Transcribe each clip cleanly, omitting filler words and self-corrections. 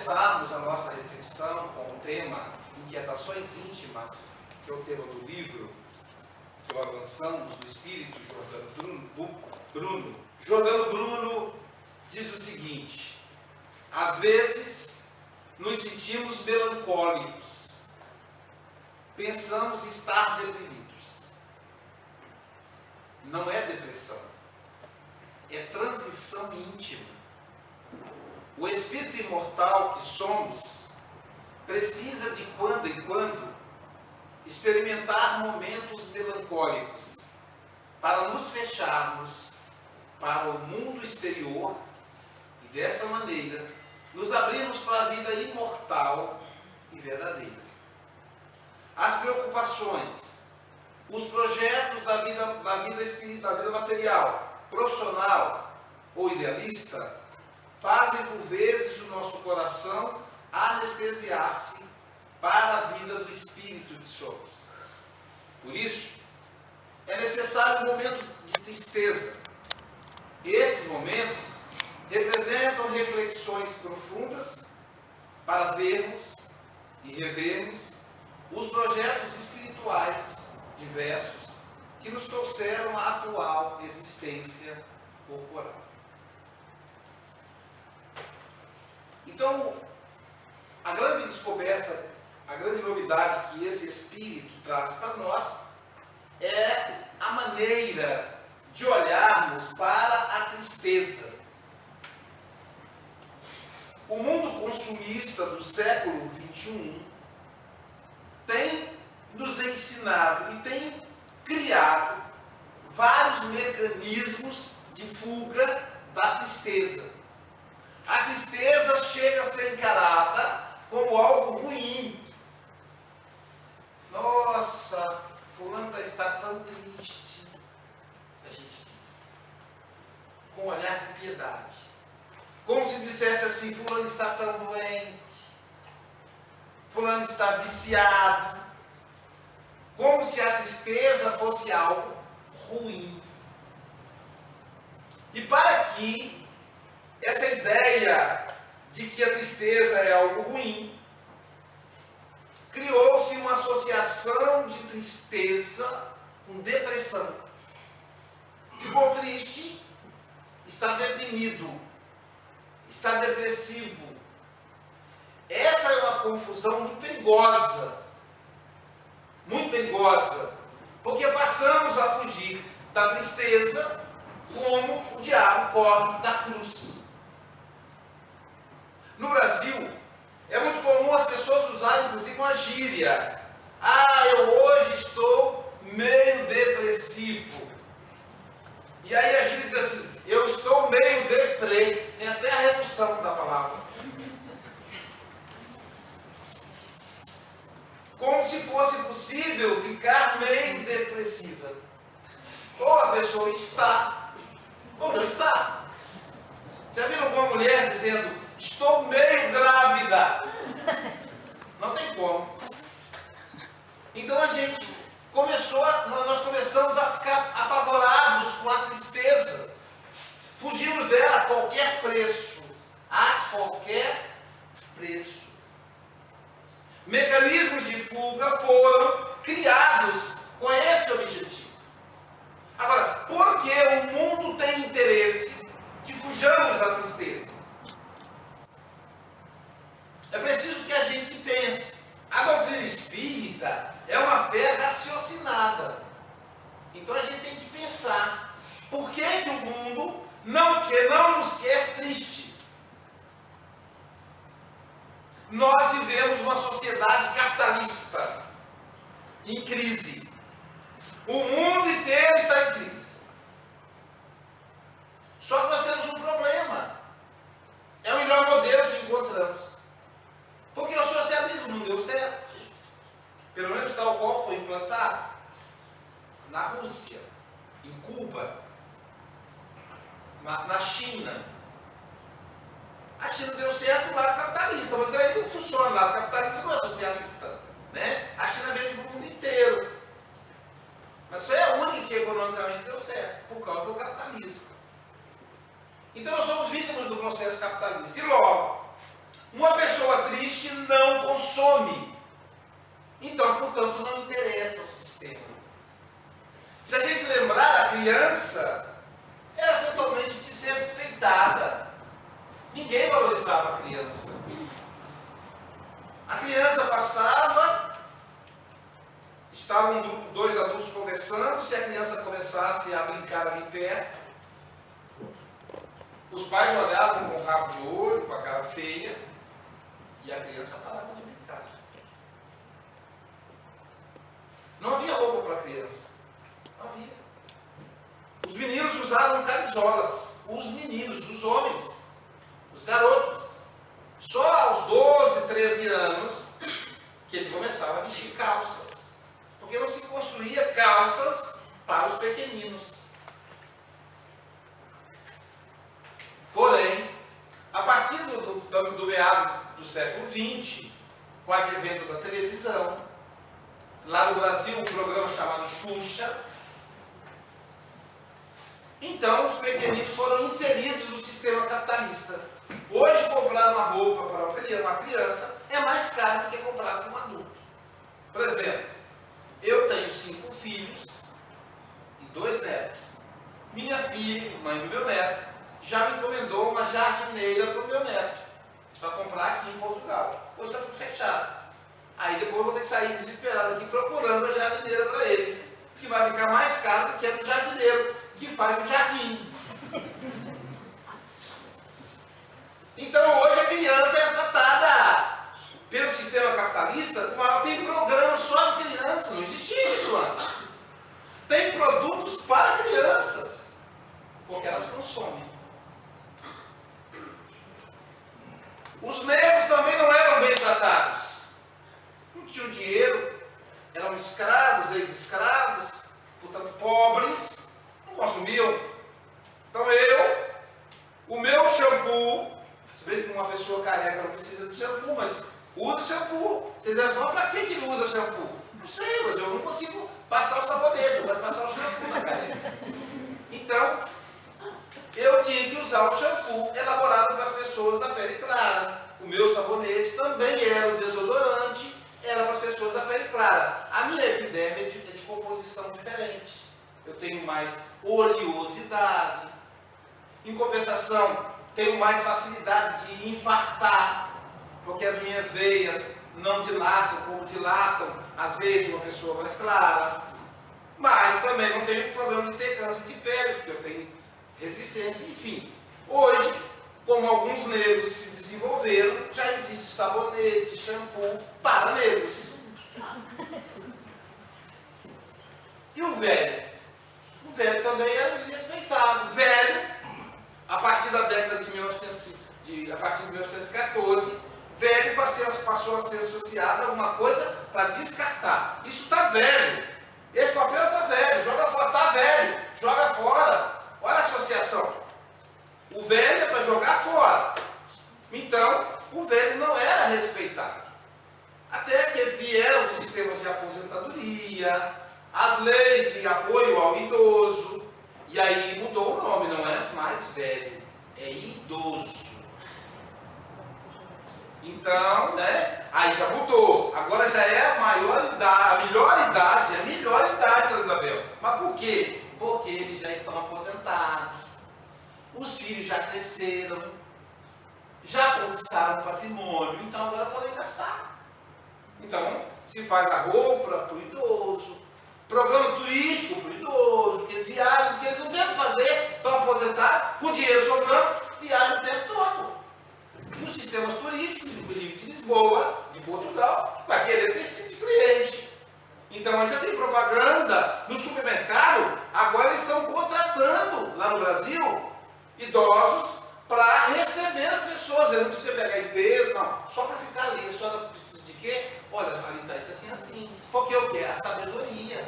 começarmos a nossa reflexão com o tema Inquietações Íntimas, que é o tema do livro que nós lançamos do Espírito Giordano Bruno. Giordano Bruno diz o seguinte: às vezes nos sentimos melancólicos, pensamos estar deprimidos. Não é depressão, é transição íntima. O espírito imortal que somos precisa de quando em quando experimentar momentos melancólicos para nos fecharmos para o mundo exterior e desta maneira nos abrirmos para a vida imortal e verdadeira. As preocupações, os projetos da vida espiritual, da vida material, profissional ou idealista, fazem por vezes o nosso coração anestesiar-se para a vida do espírito que somos. Por isso, é necessário um momento de tristeza. Esses momentos representam reflexões profundas para vermos e revermos os projetos espirituais diversos que nos trouxeram à atual existência corporal. Então, a grande descoberta, a grande novidade que esse Espírito traz para nós é a maneira de olharmos para a tristeza. O mundo consumista do século XXI tem nos ensinado e tem criado vários mecanismos de fuga da tristeza. A tristeza chega a ser encarada como algo ruim. Nossa, fulano está tão triste, a gente diz, com um olhar de piedade. Como se dissesse assim: fulano está tão doente, fulano está viciado. Como se a tristeza fosse algo ruim. E para que essa ideia de que a tristeza é algo ruim, criou-se uma associação de tristeza com depressão. Ficou triste, está deprimido, está depressivo. Essa é uma confusão muito perigosa, porque passamos a fugir da tristeza como o diabo corre da cruz. No Brasil, é muito comum as pessoas usarem, inclusive, uma gíria. Eu hoje estou meio depressivo. E aí a gíria diz assim: eu estou meio deprê. Tem até a redução da palavra. Como se fosse possível ficar meio depressiva. Ou a pessoa está, ou não está. Já viram alguma mulher dizendo: estou meio grávida? Não tem como. Então nós começamos a ficar apavorados com a tristeza. Fugimos dela a qualquer preço. A qualquer preço. Mecanismos de fuga foram criados com esse objetivo. Agora, por que o mundo tem interesse que fujamos da tristeza? É preciso que a gente pense. A doutrina espírita é uma fé raciocinada. Então a gente tem que pensar: por que o mundo não nos quer triste? Nós vivemos uma sociedade capitalista em crise. O mundo inteiro está em crise. Só que nós temos um problema. É o melhor modelo que encontramos. Porque o socialismo não deu certo. Pelo menos tal qual foi implantado na Rússia, em Cuba, na China. A China deu certo no lado capitalista, mas aí não funciona. O lado capitalista não é socialista, né? A China vende para o mundo inteiro. Mas foi a única que economicamente deu certo, por causa do capitalismo. Então nós somos vítimas do processo capitalista. E logo, Uma pessoa triste não consome. Então, portanto, não interessa o sistema. Se a gente lembrar, a criança era totalmente desrespeitada. Ninguém valorizava a criança. A criança passava, estavam dois adultos conversando, se a criança começasse a brincar ali perto, os pais olhavam com o rabo de olho, com a cara feia, e a criança parava de brincar. Não havia roupa para a criança. Não havia. Os meninos usavam camisolas. Os meninos, os homens, os garotos. Só aos 12, 13 anos que ele começava a vestir calças. Porque não se construía calças para os pequeninos. Porém, a partir do meado do século XX, com o advento da televisão, lá no Brasil um programa chamado Xuxa, então os pequeninos foram inseridos no sistema capitalista. Hoje comprar uma roupa para uma criança é mais caro do que comprar para um adulto. Por exemplo, eu tenho 5 filhos e 2 netos. Minha filha, mãe do meu neto, já me encomendou uma jardineira para o meu neto, para comprar aqui em Portugal. Hoje está tudo fechado. Aí depois eu vou ter que sair desesperado aqui procurando a jardineira para ele, que vai ficar mais caro do que a do jardineiro, que faz o jardim. Então hoje a criança é tratada pelo sistema capitalista, tem programa só de criança, não existia isso antes. Tem produtos para crianças, porque elas consomem. Os negros também não eram bem tratados. Não tinham dinheiro, eram escravos, ex-escravos, portanto pobres, não consumiam. Então o meu shampoo, se bem que uma pessoa careca não precisa de shampoo, mas usa shampoo. Vocês devem falar, para que ele usa shampoo? Não sei, mas eu não consigo passar o sabonete, eu quero passar o shampoo na careca. Então, eu tinha que usar o shampoo elaborado para as pessoas da pele clara. O meu sabonete também era o desodorante, era para as pessoas da pele clara. A minha epiderme é de composição diferente. Eu tenho mais oleosidade. Em compensação, tenho mais facilidade de infartar, porque as minhas veias não dilatam como dilatam as veias de uma pessoa mais clara. Mas também não tenho problema de ter câncer de pele, porque eu tenho resistência, enfim. Hoje, como alguns negros se desenvolveram, já existe sabonete, shampoo para negros. E o velho? O velho também era desrespeitado. Velho, a partir da década de 1914, velho passou a ser associado a alguma coisa para descartar. Isso está velho. Esse papel está velho, joga fora, está velho, joga fora. Olha a associação. O velho é para jogar fora. Então, o velho não era respeitado. Até que vieram os sistemas de aposentadoria, as leis de apoio ao idoso, e aí mudou o nome, não é mais velho, é idoso. Então, né, aí já mudou. Agora já é a maior idade, a melhor idade da Isabel. Mas por quê? Porque eles já estão aposentados, os filhos já cresceram, já conquistaram o patrimônio, então agora podem gastar. Então, se faz a roupa para o idoso, programa turístico para o idoso, que eles viajam, porque eles não têm o que fazer, estão aposentados, com dinheiro sobrando, viajam o tempo todo. E os sistemas turísticos, inclusive de Lisboa, de Portugal, vai querer ter esse tipo de cliente. Então, aí já tem propaganda no supermercado, agora eles estão contratando, lá no Brasil, idosos para receber as pessoas. Eles não precisam pegar em peso, não, só para ficar ali. A senhora precisa de quê? Olha, ali está isso assim, assim. Porque o que? A sabedoria.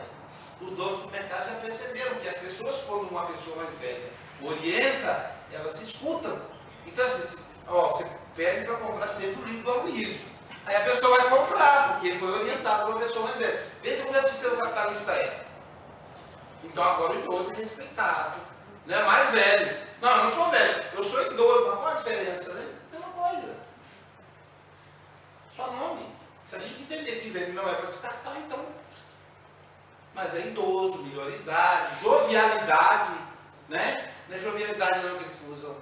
Os donos do mercado já perceberam que as pessoas, quando uma pessoa mais velha orienta, elas escutam. Então, assim, você pede para comprar sempre o livro do Aloysio. Aí a pessoa vai comprar, porque foi orientado por uma pessoa mais velha. Veja como é que o sistema capitalista é. Então agora o idoso é respeitado. Não é mais velho. Não, eu não sou velho, eu sou idoso. Mas qual a diferença, né? É uma coisa. eles usam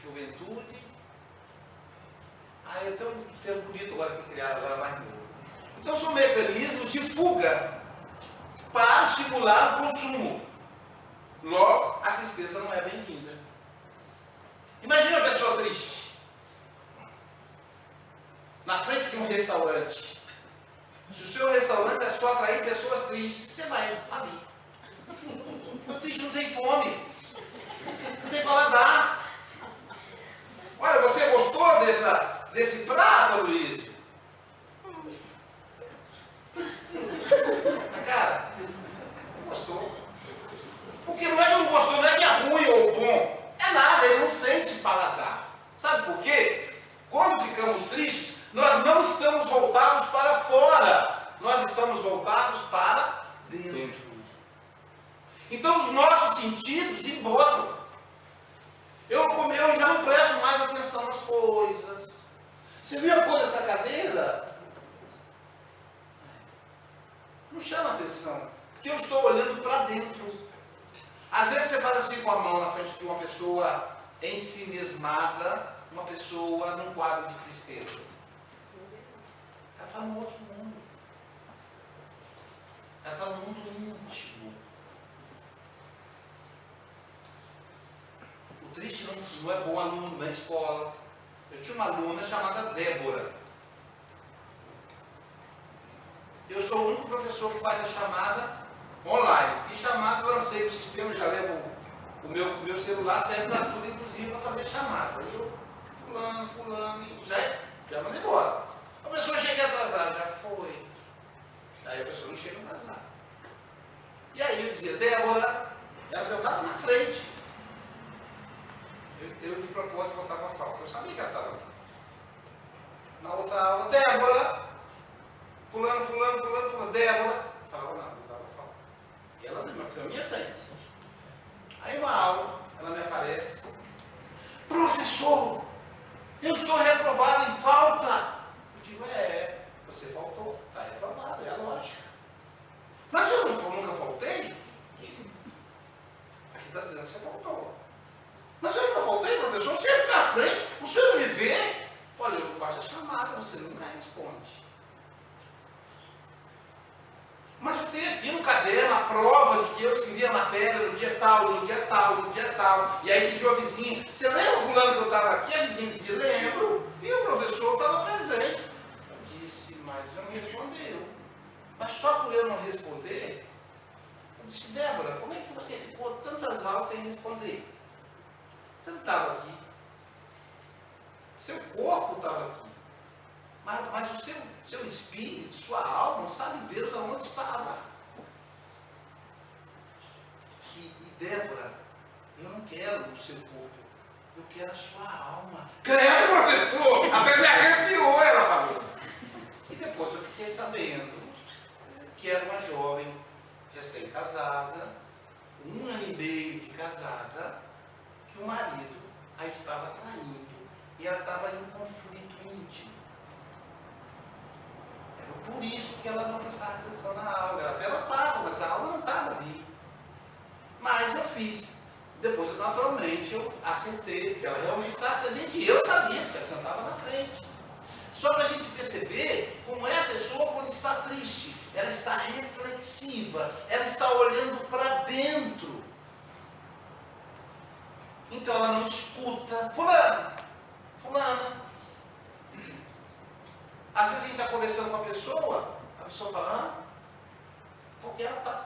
juventude. Eu tenho um termo bonito agora que criaram, agora mais novo. Então são mecanismos de fuga para estimular o consumo. Logo, a tristeza não é bem-vinda. Imagina uma pessoa triste na frente de um restaurante. Se o seu restaurante é só atrair pessoas tristes, você vai ali. O triste não tem fome, não tem paladar. Olha, você gostou desse prato, Luiz? Cara, não gostou. Porque não é que não gostou, não é que é ruim ou bom. É nada, ele não sente paladar. Sabe por quê? Quando ficamos tristes, nós não estamos voltados para fora. Nós estamos voltados para dentro. Então os nossos sentidos embotam. Eu já não presto mais atenção nas coisas. Você viu a cor dessa cadeira? Não chama atenção. Porque eu estou olhando para dentro. Às vezes você faz assim com a mão na frente de uma pessoa ensimismada, uma pessoa num quadro de tristeza. Ela está no outro mundo. Ela está no mundo íntimo. O triste não é bom aluno na escola. Eu tinha uma aluna chamada Débora. Eu sou o único professor que faz a chamada online. E chamada, lancei o sistema, já levo o meu celular, serve para tudo, inclusive para fazer chamada. Aí eu, fulano, e já mandei embora. A pessoa chega atrasada, já foi. Aí a pessoa não chega atrasada. E aí eu dizia, Débora, ela sentava na frente. Eu de propósito botava falta. Eu sabia que ela estava junto. Na outra aula, Débora, fulano, Débora. Falava nada, não dava falta. E ela mesma foi à minha frente. Aí uma aula, ela me aparece. Professor, eu estou reprovado em falta. Eu digo, você faltou. Está reprovado, é a lógica. Mas eu nunca faltei? Aqui está dizendo que você faltou. Mas eu nunca faltei, professor. Você fica na frente, o senhor não me vê? Olha, eu faço a chamada, você nunca responde. Mas eu tenho aqui no caderno a prova de que eu escrevi a matéria no dia tal. E aí pediu a vizinha, você lembra, fulano, que eu estava aqui? A vizinha dizia, lembro. E o professor estava presente. Eu disse, mas já não respondeu. Mas só por eu não responder, eu disse, Débora, como é que você ficou tantas aulas sem responder? Você não estava aqui. Seu corpo estava aqui. Mas o seu espírito, sua alma, sabe Deus aonde estava. E Débora, eu não quero o seu corpo, eu quero a sua alma. Credo, professor! Até me arrepiou, ela falou. E depois eu fiquei sabendo que era uma jovem recém-casada, 1 ano e meio de casada, que o marido a estava traindo e ela estava em um conflito íntimo. Era por isso que ela não prestava atenção na aula. Ela até notava, mas a aula não estava ali. Mas eu fiz. Depois, naturalmente, eu acertei que ela realmente estava presente e eu sabia que ela sentava na frente. Só para a gente perceber como é a pessoa quando está triste. Ela está reflexiva, ela está olhando para dentro. Então ela não escuta, fulana. Às vezes a gente está conversando com a pessoa fala, porque ela está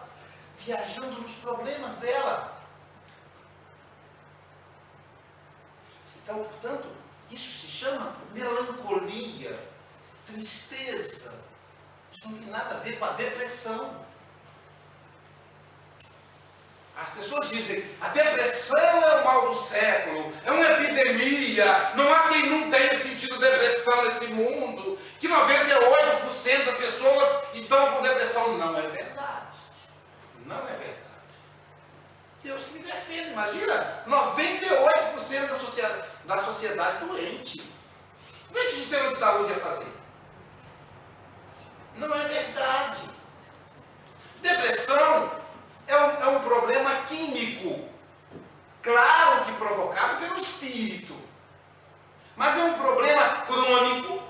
viajando nos problemas dela. Então, portanto, isso se chama melancolia, tristeza. Isso não tem nada a ver com a depressão. As pessoas dizem, a depressão é o mal do século, é uma epidemia, não há quem não tenha sentido depressão nesse mundo, que 98% das pessoas estão com depressão. Não é verdade. Não é verdade. Deus que me defende. Imagina, 98% da sociedade doente. Como é que o sistema de saúde ia fazer? Não é verdade. Depressão é um problema químico. Claro que provocado pelo espírito. Mas é um problema crônico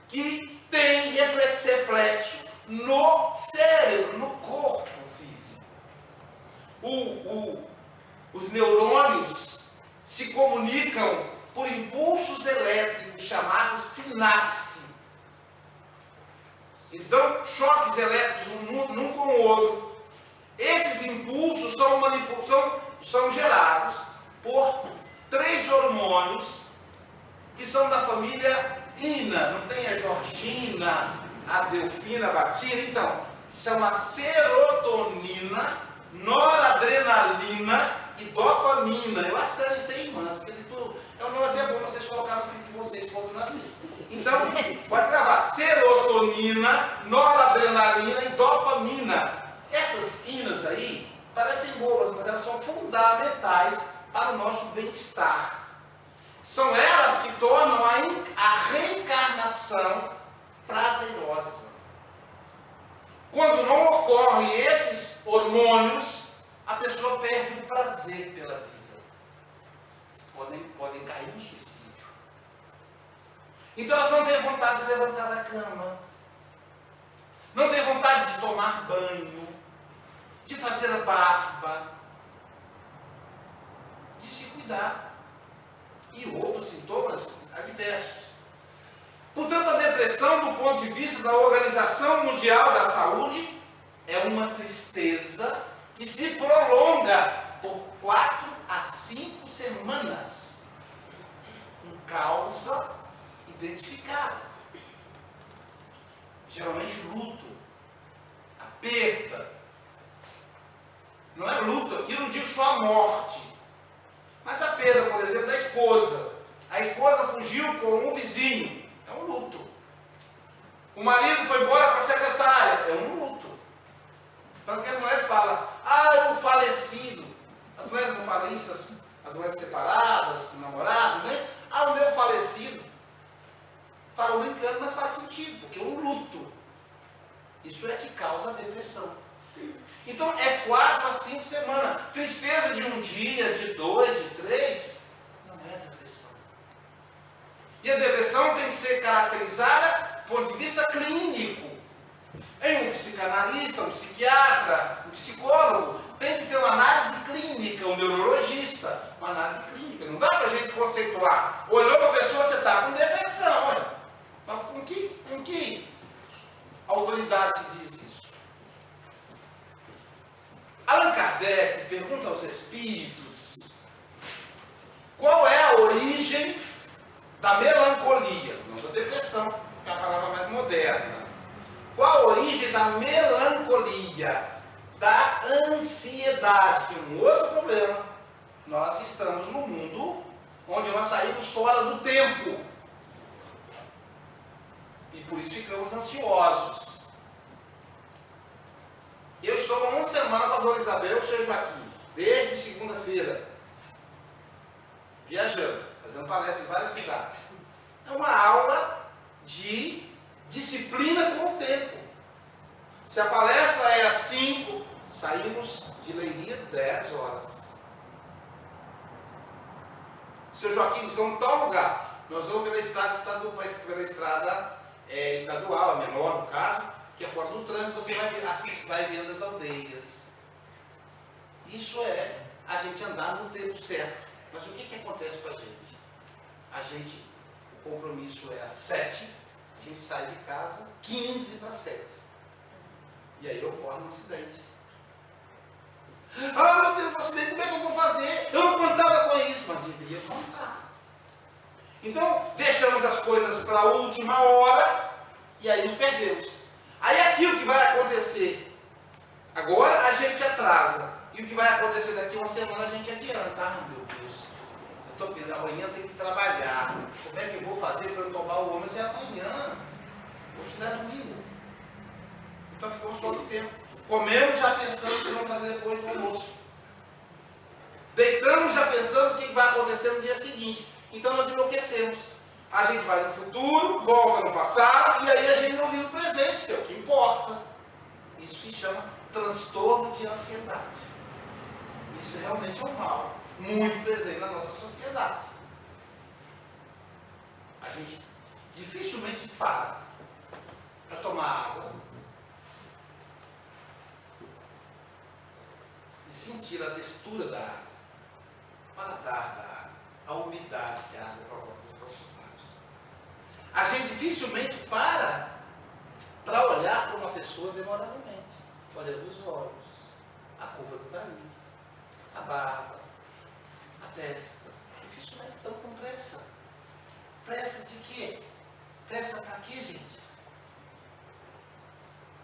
que tem reflexo no cérebro, no corpo físico. Os neurônios se comunicam por impulsos elétricos chamados sinapse. Eles dão choques elétricos um com o outro. Esses impulsos são gerados por 3 hormônios que são da família ina. Não tem a Georgina, a Delfina, a Batina. Então, chama serotonina, noradrenalina e dopamina. Eu acho que devem ser irmãs, porque é um nome até bom para vocês colocarem no filho de vocês quando nascer. Então, pode gravar. Serotonina, noradrenalina e dopamina. Essas inas aí parecem bobas, mas elas são fundamentais para o nosso bem-estar. São elas que tornam a reencarnação prazerosa. Quando não ocorrem esses hormônios, a pessoa perde o prazer pela vida. Podem cair no suicídio. Então elas não têm vontade de levantar da cama, não têm vontade de tomar banho, de fazer a barba, de se cuidar. E outros sintomas adversos. Portanto, a depressão, do ponto de vista da Organização Mundial da Saúde, é uma tristeza que se prolonga por 4 a 5 semanas, com causa identificada. Geralmente luto, a perda. Não é luto, aqui eu não digo só a morte. Mas a perda, por exemplo, da esposa. A esposa fugiu com um vizinho. É um luto. O marido foi embora com a secretária. É um luto. Tanto que as mulheres falam, o falecido. As mulheres não falam isso, as mulheres separadas, namoradas, né? O meu falecido. Falam brincando, mas faz sentido, porque é um luto. Isso é que causa a depressão. Então é 4 a 5 semanas. Tristeza de um dia, de 2, de 3, não é depressão. E a depressão tem que ser caracterizada do ponto de vista clínico. Em um psicanalista, um psiquiatra, um psicólogo, tem que ter uma análise clínica, um neurologista, uma análise clínica. Não dá para a gente conceituar. Olhou para a pessoa, você está com depressão, olha. Com que autoridade se diz isso? Allan Kardec pergunta aos espíritos qual é a origem da melancolia, não da depressão, que é a palavra mais moderna. Qual a origem da melancolia, da ansiedade, que é um outro problema. Nós estamos num mundo onde nós saímos fora do tempo. E por isso ficamos ansiosos. Eu estou há uma semana com a Dona Isabel e o Sr. Joaquim, desde segunda-feira, viajando, fazendo palestra em várias cidades. É uma aula de disciplina com o tempo. Se a palestra é às 5, saímos de Leiria 10 horas. Sr. Joaquim, nós vamos em tal lugar. Nós vamos pela estrada estadual, a menor no caso, que é fora do trânsito, você vai vendo as aldeias. Isso é a gente andar no tempo certo. Mas o que acontece com a gente? O compromisso é às 7, a gente sai de casa 15 para 7. E aí ocorre um acidente. Meu Deus, acidente, como é que eu vou fazer? Eu não contava com isso, mas deveria contar. Então, deixamos as coisas para a última hora e aí nos perdemos. Aí aquilo que vai acontecer agora, a gente atrasa. E o que vai acontecer daqui a uma semana, a gente adianta. Meu Deus, eu estou pensando, amanhã eu tenho que trabalhar. Como é que eu vou fazer para eu tomar o ônibus? É amanhã. Hoje não é domingo. Então ficamos todo o tempo. Comemos já pensando o que vamos fazer depois do almoço. Deitamos já pensando o que vai acontecer no dia seguinte. Então nós enlouquecemos. A gente vai no futuro, volta no passado, e aí a gente não vive o presente, que é o que importa. Isso se chama transtorno de ansiedade. Isso realmente é um mal muito presente na nossa sociedade. A gente dificilmente para tomar água e sentir a textura da água, o paladar da água, a umidade que a água provoca nos nossos lábios. A gente dificilmente para olhar para uma pessoa demoradamente, olhando os olhos, a curva do nariz, a barba, a testa. Dificilmente estamos com pressa. Pressa de quê? Pressa para quê, gente?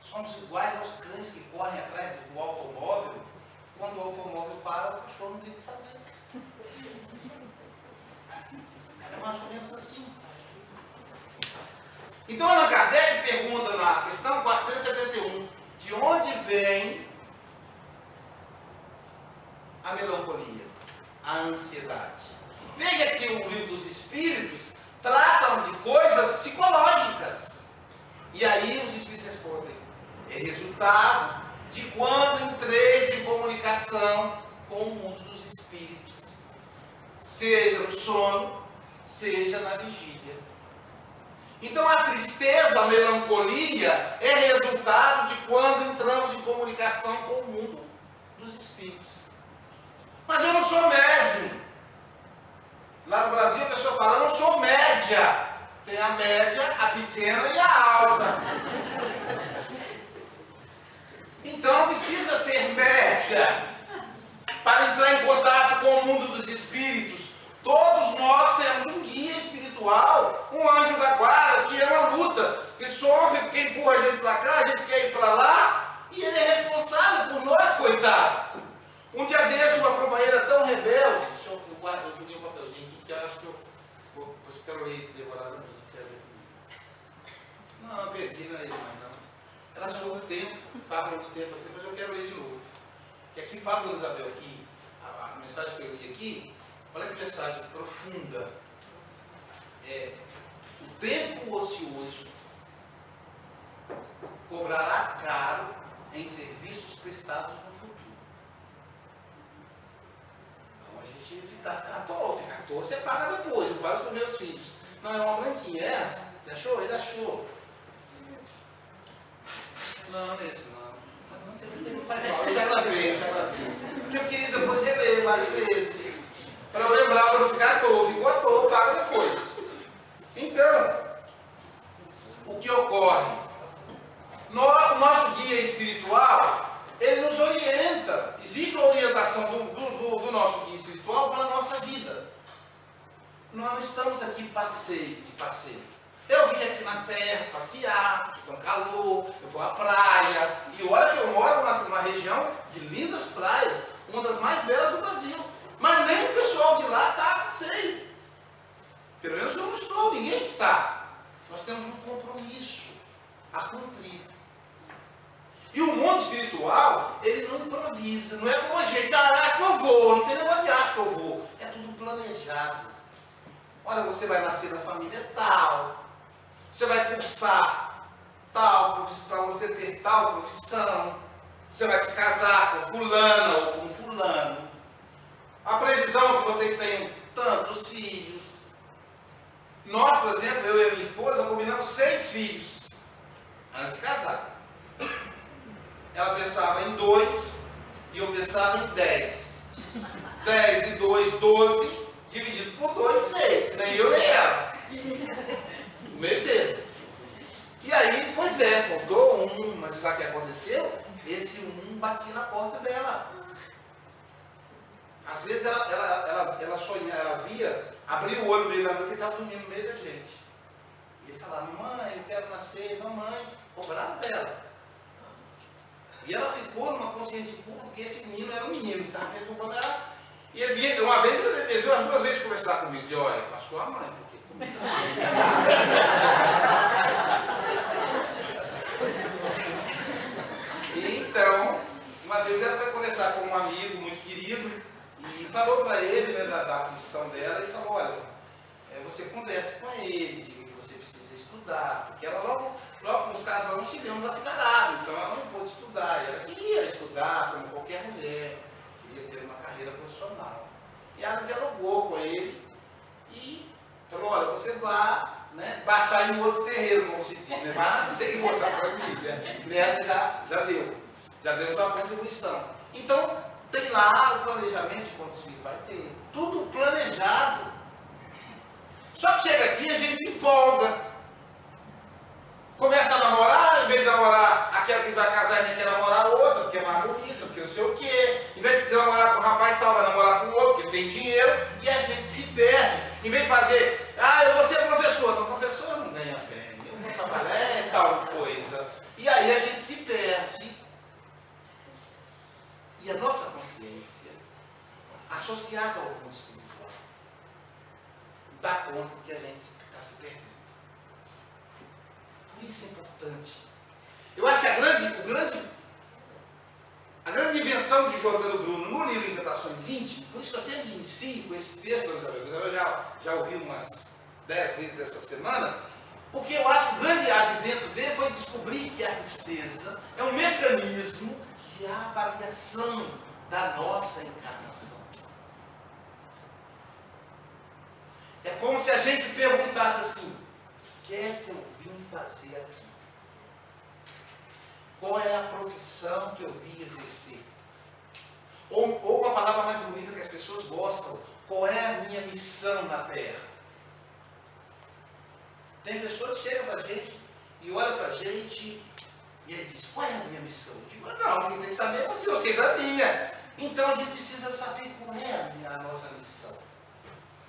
Somos iguais aos cães que correm atrás do automóvel. Quando o automóvel para, o cachorro não tem o que fazer. É mais ou menos assim. Então, Allan Kardec pergunta na questão 471, de onde vem a melancolia, a ansiedade? Veja que o Livro dos Espíritos tratam de coisas psicológicas. E aí os Espíritos respondem, é resultado de quando entreis em comunicação com o mundo dos Espíritos, seja no sono, seja na vigília. Então a tristeza, a melancolia é resultado de quando entramos em comunicação com o mundo dos Espíritos. Mas eu não sou médium. Lá no Brasil a pessoa fala, eu não sou média. Tem a média, a pequena e a alta. Então precisa ser média para entrar em contato com o mundo dos espíritos. Todos nós temos um guia espiritual, um anjo da guarda, que é uma luta, que sofre porque empurra a gente para cá, a gente quer ir para lá, e ele é responsável por nós, coitado. Um dia desse, uma companheira tão rebelde, eu joguei um papelzinho aqui, que eu acho que eu quero ler demoradamente. Não, perdi, não é ele mais não. Ela achou o tempo, estava muito tempo aqui, mas eu quero ler de novo. Que aqui fala do Isabel, aqui, a mensagem que eu li aqui, olha que mensagem profunda. O tempo ocioso cobrará caro em serviços prestados no futuro. Então a gente fica à toa, você paga depois, eu faço com meus filhos. Não, é uma branquinha, é essa? Você achou? Ele achou. Não, esse não. Não faz mal, eu já gravei. Porque eu queria depois reler várias vezes. Para eu lembrar, para não ficar à toa. Ficou à toa, paga depois. Então, o que ocorre? O nosso guia espiritual, ele nos orienta. Existe uma orientação do nosso guia espiritual para a nossa vida. Nós não estamos aqui de passeio. Eu vim aqui na terra passear, com calor, eu vou à praia. E olha que eu moro numa região de lindas praias, uma das mais belas do Brasil. Mas nem o pessoal de lá está a passeio. Pelo menos eu não estou, ninguém está. Nós temos um compromisso a cumprir. E o mundo espiritual, ele não improvisa, não é como a gente, acho que eu vou, não tem negócio de acho que eu vou. É tudo planejado. Olha, você vai nascer na família tal. Você vai cursar tal, para você ter tal profissão. Você vai se casar com fulana ou com fulano. A previsão é que vocês tenham tantos filhos. Nós, por exemplo, eu e a minha esposa combinamos 6 filhos antes de casar. Ela pensava em 2 e eu pensava em 10. 10 e 2, 12, dividido por 2, 6. Nem eu nem ela. O meio dele. E aí, pois é, faltou um, mas sabe o que aconteceu? Esse um batia na porta dela. Às vezes ela sonhava, ela via, abria o olho no meio da noite e estava dormindo no meio da gente. E ele falava, mamãe, eu quero nascer, mamãe, cobrava dela. E ela ficou numa consciência de culpa, porque esse menino era um menino, que estava perturbando ela. E ele vinha, uma vez, ele veio umas 2 vezes conversar comigo, dizia, olha, com a sua mãe, porque então, uma vez ela foi conversar com um amigo muito querido e falou para ele, né, da aflição dela, e falou, olha, você converse com ele, diga que você precisa estudar, porque ela logo que nos casamos tivemos afilhado, então ela não pôde estudar, e ela queria estudar como qualquer mulher, ia ter uma carreira profissional. E ela dialogou com ele e falou, olha, você vai, né, baixar em outro terreiro, como se diz, né? Vai nascer em outra família. Nessa já deu. Já deu sua contribuição. Então, tem lá o planejamento de quantos filhos vai ter. Tudo planejado. Só que chega aqui a gente empolga. Começa a namorar, em vez de namorar aquela que vai casar, a gente quer namorar outra, porque é mais bonita, porque não sei o quê. Em vez de namorar com o rapaz tal, vai namorar com o outro, porque tem dinheiro, e a gente se perde. Em vez de fazer, eu vou ser professor. Não, professor não ganha bem, eu vou trabalhar e tal coisa. E aí a gente se perde. E a nossa consciência, associada ao mundo espiritual, dá conta de que a gente está se perdendo. Por isso é importante. Eu acho que a grande invenção de Jordano Bruno no livro Inquietações Íntimas, por isso que eu sempre inicio com esse texto, eu já ouvi umas 10 vezes essa semana, porque eu acho que o grande advento dele foi descobrir que a tristeza é um mecanismo de avaliação da nossa encarnação. É como se a gente perguntasse assim, o que é que eu vim fazer aqui? Qual é a profissão que eu vim exercer? Ou uma palavra mais bonita que as pessoas gostam, qual é a minha missão na Terra? Tem pessoas que chegam para a gente e olham para a gente e ele diz, qual é a minha missão? Eu digo, não, quem tem que saber é você, eu sei da minha. Então a gente precisa saber qual é a nossa missão.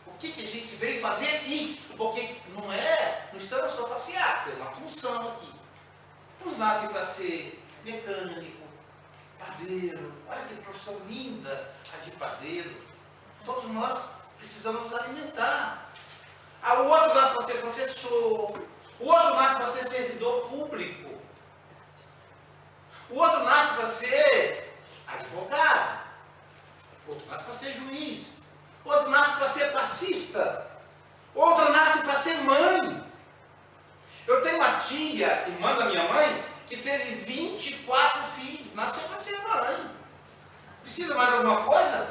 O que a gente veio fazer aqui? Porque não estamos para passear, tem uma função aqui. Uns nascem para ser mecânico, padeiro. Olha que profissão linda a de padeiro. Todos nós precisamos nos alimentar. O outro nasce para ser professor. O outro nasce para ser servidor público. O outro nasce para ser advogado. O outro nasce para ser juiz. O outro nasce para ser taxista. Outro nasce para ser mãe. Eu tenho uma tia, irmã da minha mãe, que teve 24 filhos. Nasceu para ser mãe. Precisa mais de alguma coisa?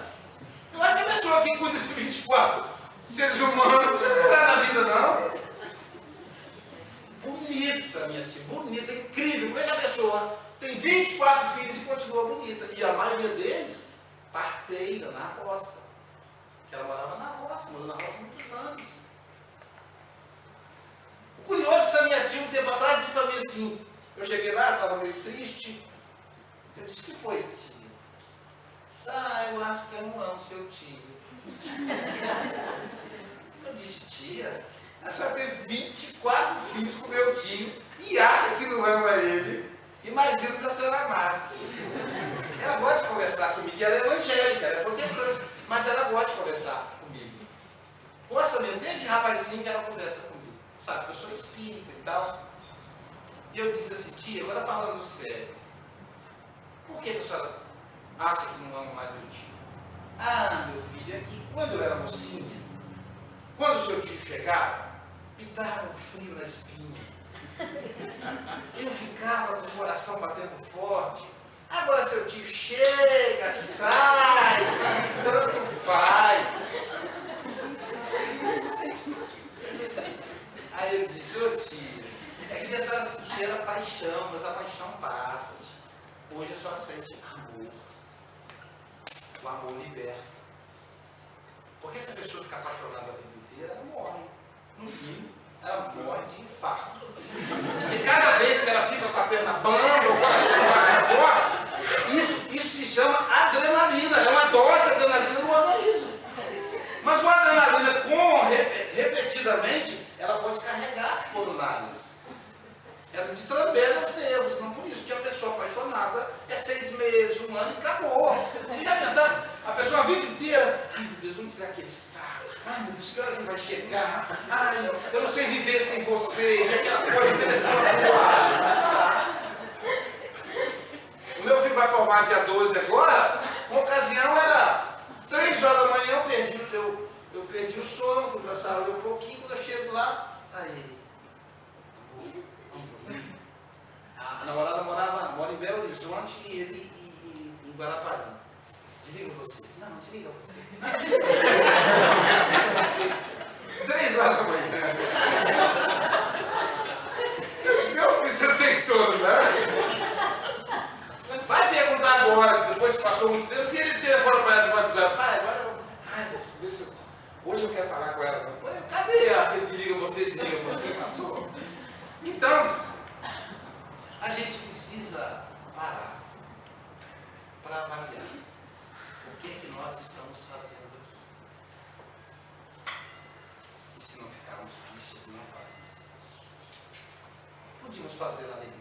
Eu acho que a pessoa que cuida de 24 seres humanos não precisa na vida, não. Bonita, minha tia, bonita, incrível. Como é que a pessoa tem 24 filhos e continua bonita? E a maioria deles, parteira na roça. Porque ela morava na roça, morou na roça há muitos anos. O curioso é que essa minha tia, um tempo atrás, disse para mim assim, eu cheguei lá, estava meio triste. Eu disse, o que foi, tio? Eu acho que eu não amo seu tio. Eu disse, tia, a senhora teve 24 filhos com meu tio e acha que não ama ele. Imagina se a senhora amasse. Ela gosta de conversar comigo, ela é evangélica, ela é protestante, mas ela gosta de conversar comigo. Gosta mesmo, desde rapazinho que ela conversa comigo. Sabe, eu sou espírita e tal. E eu disse assim, tia, agora falando sério, por que a senhora acha que não ama mais meu tio? Meu filho, é que quando eu era mocinha, quando o seu tio chegava, me dava um frio na espinha. Eu ficava com o coração batendo forte. Agora seu tio chega, sai, tanto faz. Aí eu disse, ô tio, é que a senhora sentia paixão, mas a paixão passa, tio. Hoje a senhora sente amor. O amor liberta. Porque se a pessoa ficar apaixonada a vida inteira, ela morre. No mínimo, ela morre de infarto. Porque cada vez que ela fica com a perna bamba, o coração bate forte, isso se chama adrenalina. É uma dose de adrenalina no organismo. Mas o adrenalina, repetidamente, ela pode carregar as coronárias. Ela destrambelha os nervos. Não por isso que a pessoa apaixonada é 6 meses, 1 ano e acabou. Você já pensaram? A pessoa a vida inteira, ai meu Deus, onde será que ele está? Ai meu Deus, que hora ele vai chegar? Ai, eu não sei viver sem você. E aquela coisa que ele fala. O meu filho vai formar dia 12 agora. Uma ocasião era 3 horas da manhã, eu perdi o sono, fui para a sala um pouquinho, quando eu chego lá, aí. A namorada mora em Belo Horizonte e ele em Guarapari. Desliga você. Não, desliga você. Desliga você. 3 horas da manhã. Eu disse, meu filho, você não tem sono, né? Vai perguntar agora, depois que passou muito tempo, se ele telefona para ela de madrugada. Pai, agora eu... vou ver se... hoje eu quero falar com ela. Cadê aquele desliga você, passou. Então, a gente precisa parar para avaliar o que é que nós estamos fazendo aqui. E se não ficarmos tristes, não faremos. Podíamos fazer na alegria,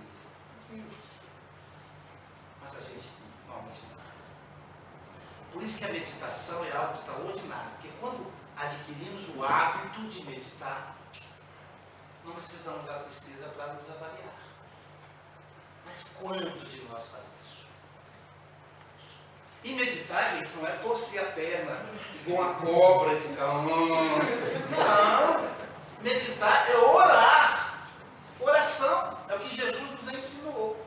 mas a gente normalmente não faz. Por isso que a meditação é algo extraordinário, porque quando adquirimos o hábito de meditar, não precisamos da tristeza para nos avaliar. Mas quantos de nós faz isso? E meditar, gente, não é torcer a perna igual uma cobra e ficar... Não! Meditar é orar. Oração é o que Jesus nos ensinou.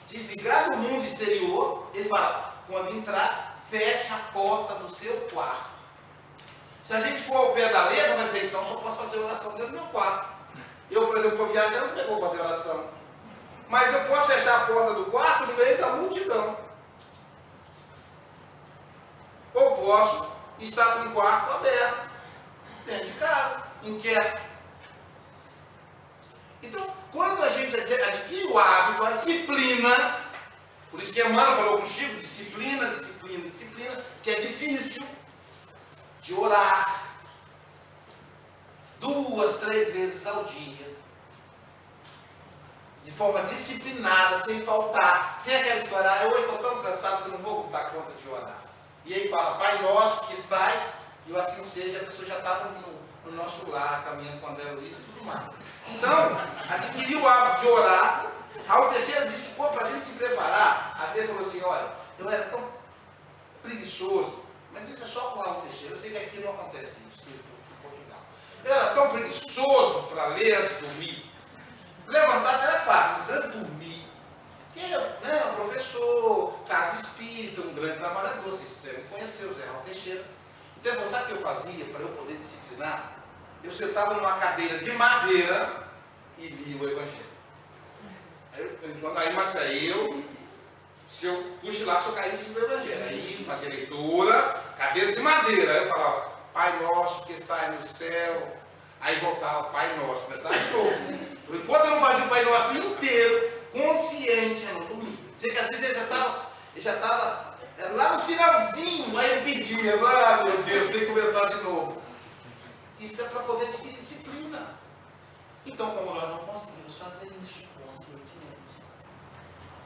Desligar do mundo exterior, ele fala, quando entrar, fecha a porta do seu quarto. Se a gente for ao pé da letra, vai dizer, então só posso fazer oração dentro do meu quarto. Eu, por exemplo, estou viajando, não vou fazer oração. Mas eu posso fechar a porta do quarto no meio da multidão. Ou posso estar com o quarto aberto, dentro de casa, inquieto. Então, quando a gente adquire o hábito, a disciplina, por isso que Emmanuel falou com o Chico, disciplina, que é difícil de orar 2, 3 vezes ao dia, de forma disciplinada, sem faltar, sem aquela história, hoje estou tão cansado que não vou dar conta de orar. E aí fala, Pai nosso que estás, e assim seja, a pessoa já está no nosso lar, caminhando com a André Luiz e tudo mais. Então, adquirir o hábito de orar. Raul Teixeira disse, para a gente se preparar, às vezes falou assim, olha, eu era tão preguiçoso, mas isso é só com Raul Teixeira, eu sei que aqui não acontece isso, em Portugal. Eu era tão preguiçoso para ler antes de dormir. Levantar era fácil, mas antes de dormir, porque um professor, casa espírita, um grande trabalhador, vocês devem conhecer o Zé Raul Teixeira. Então, sabe o que eu fazia para eu poder disciplinar? Eu sentava numa cadeira de madeira e lia o Evangelho. Aí, se eu cochilasse, eu caía em cima do Evangelho. Aí, fazia leitura, cadeira de madeira. Aí eu falava, Pai nosso que está no céu. Aí voltava, Pai nosso, começava de novo. Enquanto eu não fazia o Pai Nosso inteiro, consciente, eu não dormia. Sei que às vezes ele já estava lá no finalzinho, aí eu pedia, meu Deus, tem que começar de novo. Isso é para poder adquirir disciplina. Então, como nós não conseguimos fazer isso conscientemente,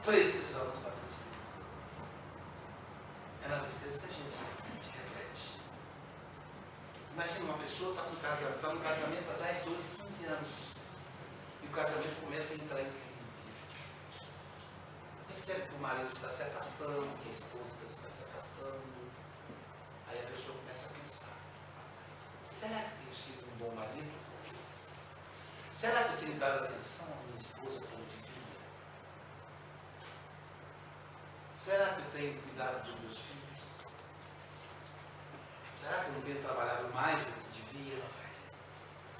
precisamos da tristeza. É na tristeza que a gente reflete. Imagina uma pessoa está no casamento há 10, 12, 15 anos. E o casamento começa a entrar em crise. Percebe que o marido está se afastando, que a esposa está se afastando. Aí a pessoa começa a pensar, será que tenho sido um bom marido? Será que eu tenho dado atenção à minha esposa como devia? Será que eu tenho cuidado dos meus filhos? Será que eu não tenho trabalhado mais do que devia?